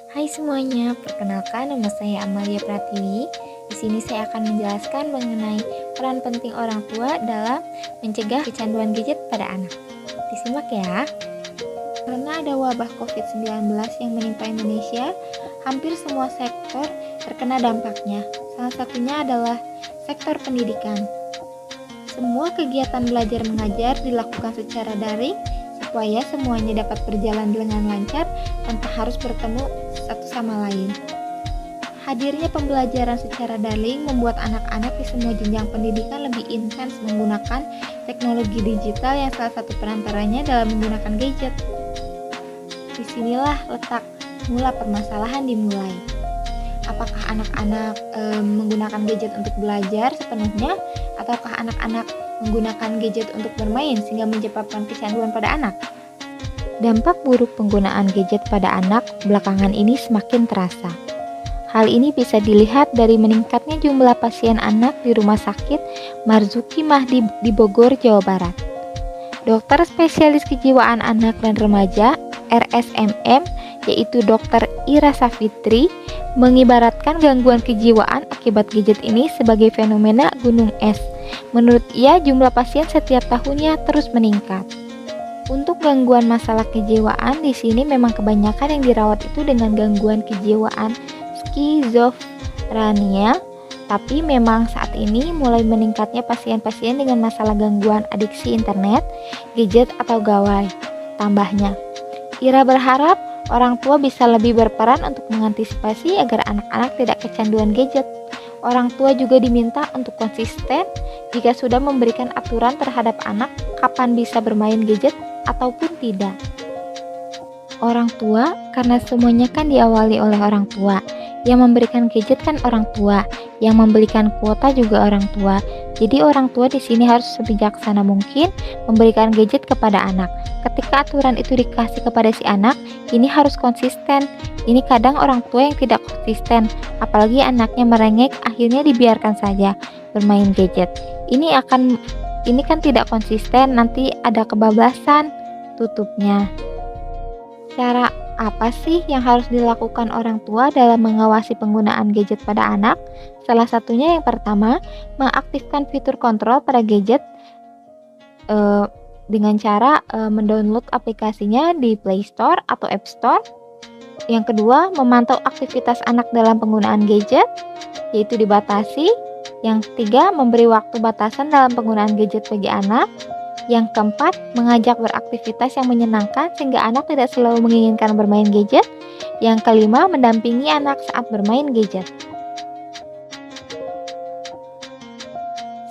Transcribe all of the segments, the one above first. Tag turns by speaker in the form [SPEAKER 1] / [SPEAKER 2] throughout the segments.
[SPEAKER 1] Hai semuanya, perkenalkan nama saya Amalia Pratiwi. Di sini saya akan menjelaskan mengenai peran penting orang tua dalam mencegah kecanduan gadget pada anak. Disimak ya. Karena ada wabah COVID-19 yang menimpa Indonesia, hampir semua sektor terkena dampaknya. Salah satunya adalah sektor pendidikan. Semua kegiatan belajar mengajar dilakukan secara daring supaya semuanya dapat berjalan dengan lancar tanpa harus bertemu satu sama lain. Hadirnya pembelajaran secara daring membuat anak-anak di semua jenjang pendidikan lebih intens menggunakan teknologi digital yang salah satu perantaranya dalam menggunakan gadget. Disinilah letak mula permasalahan dimulai. Apakah anak-anak menggunakan gadget untuk belajar sepenuhnya, ataukah anak-anak menggunakan gadget untuk bermain sehingga menyebabkan kecanduan pada anak? Dampak buruk penggunaan gadget pada anak belakangan ini semakin terasa. Hal ini bisa dilihat dari meningkatnya jumlah pasien anak di Rumah Sakit Marzuki Mahdi di Bogor, Jawa Barat. Dokter spesialis kejiwaan anak dan remaja RSMM, yaitu Dr. Ira Safitri, mengibaratkan gangguan kejiwaan akibat gadget ini sebagai fenomena gunung es. Menurut ia, jumlah pasien setiap tahunnya terus meningkat. Untuk gangguan masalah kejiwaan di sini memang kebanyakan yang dirawat itu dengan gangguan kejiwaan skizofrenia, tapi memang saat ini mulai meningkatnya pasien-pasien dengan masalah gangguan adiksi internet, gadget atau gawai. Tambahnya, Ira berharap orang tua bisa lebih berperan untuk mengantisipasi agar anak-anak tidak kecanduan gadget. Orang tua juga diminta untuk konsisten jika sudah memberikan aturan terhadap anak kapan bisa bermain gadget ataupun tidak. Orang tua, karena semuanya kan diawali oleh orang tua. Yang memberikan gadget kan orang tua, yang membelikan kuota juga orang tua. Jadi orang tua di sini harus sebijaksana mungkin memberikan gadget kepada anak. Ketika aturan itu dikasih kepada si anak, ini harus konsisten. Ini kadang orang tua yang tidak konsisten, apalagi anaknya merengek, akhirnya dibiarkan saja bermain gadget. Ini kan tidak konsisten, nanti ada kebablasan tutupnya. Cara apa sih yang harus dilakukan orang tua dalam mengawasi penggunaan gadget pada anak? Salah satunya yang pertama, mengaktifkan fitur kontrol pada gadget dengan cara mendownload aplikasinya di Play Store atau App Store. Yang kedua, memantau aktivitas anak dalam penggunaan gadget, yaitu dibatasi. Yang ketiga, memberi waktu batasan dalam penggunaan gadget bagi anak. Yang keempat, mengajak beraktivitas yang menyenangkan sehingga anak tidak selalu menginginkan bermain gadget. Yang kelima, mendampingi anak saat bermain gadget.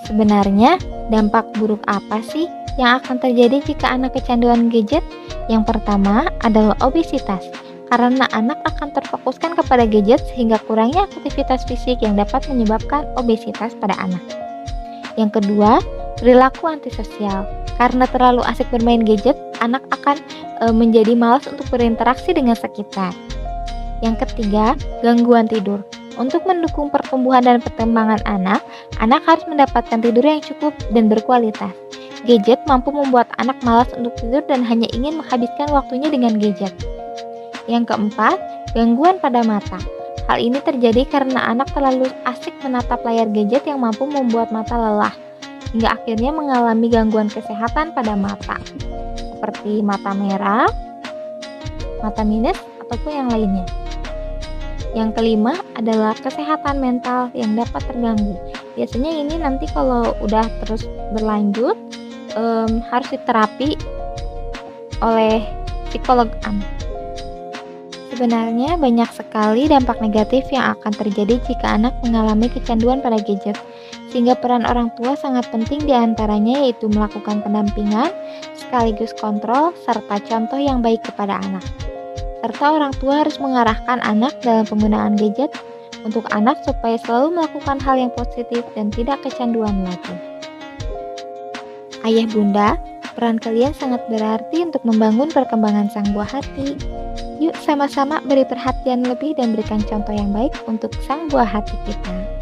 [SPEAKER 1] Sebenarnya, dampak buruk apa sih yang akan terjadi jika anak kecanduan gadget? Yang pertama adalah obesitas, karena anak akan terfokuskan kepada gadget sehingga kurangnya aktivitas fisik yang dapat menyebabkan obesitas pada anak. Yang kedua, perilaku antisosial. Karena terlalu asik bermain gadget, anak akan menjadi malas untuk berinteraksi dengan sekitar. Yang ketiga, gangguan tidur. Untuk mendukung pertumbuhan dan perkembangan anak harus mendapatkan tidur yang cukup dan berkualitas. Gadget mampu membuat anak malas untuk tidur dan hanya ingin menghabiskan waktunya dengan gadget. Yang keempat, gangguan pada mata. Hal ini terjadi karena anak terlalu asik menatap layar gadget yang mampu membuat mata lelah, hingga akhirnya mengalami gangguan kesehatan pada mata, seperti mata merah, mata minus, ataupun yang lainnya. Yang kelima adalah kesehatan mental yang dapat terganggu. Biasanya ini nanti kalau udah terus berlanjut, harus diterapi oleh psikolog anak. Sebenarnya banyak sekali dampak negatif yang akan terjadi jika anak mengalami kecanduan pada gadget, sehingga peran orang tua sangat penting diantaranya yaitu melakukan pendampingan, sekaligus kontrol, serta contoh yang baik kepada anak. Serta orang tua harus mengarahkan anak dalam penggunaan gadget untuk anak supaya selalu melakukan hal yang positif dan tidak kecanduan lagi. Ayah bunda, peran kalian sangat berarti untuk membangun perkembangan sang buah hati. Yuk sama-sama beri perhatian lebih dan berikan contoh yang baik untuk sang buah hati kita.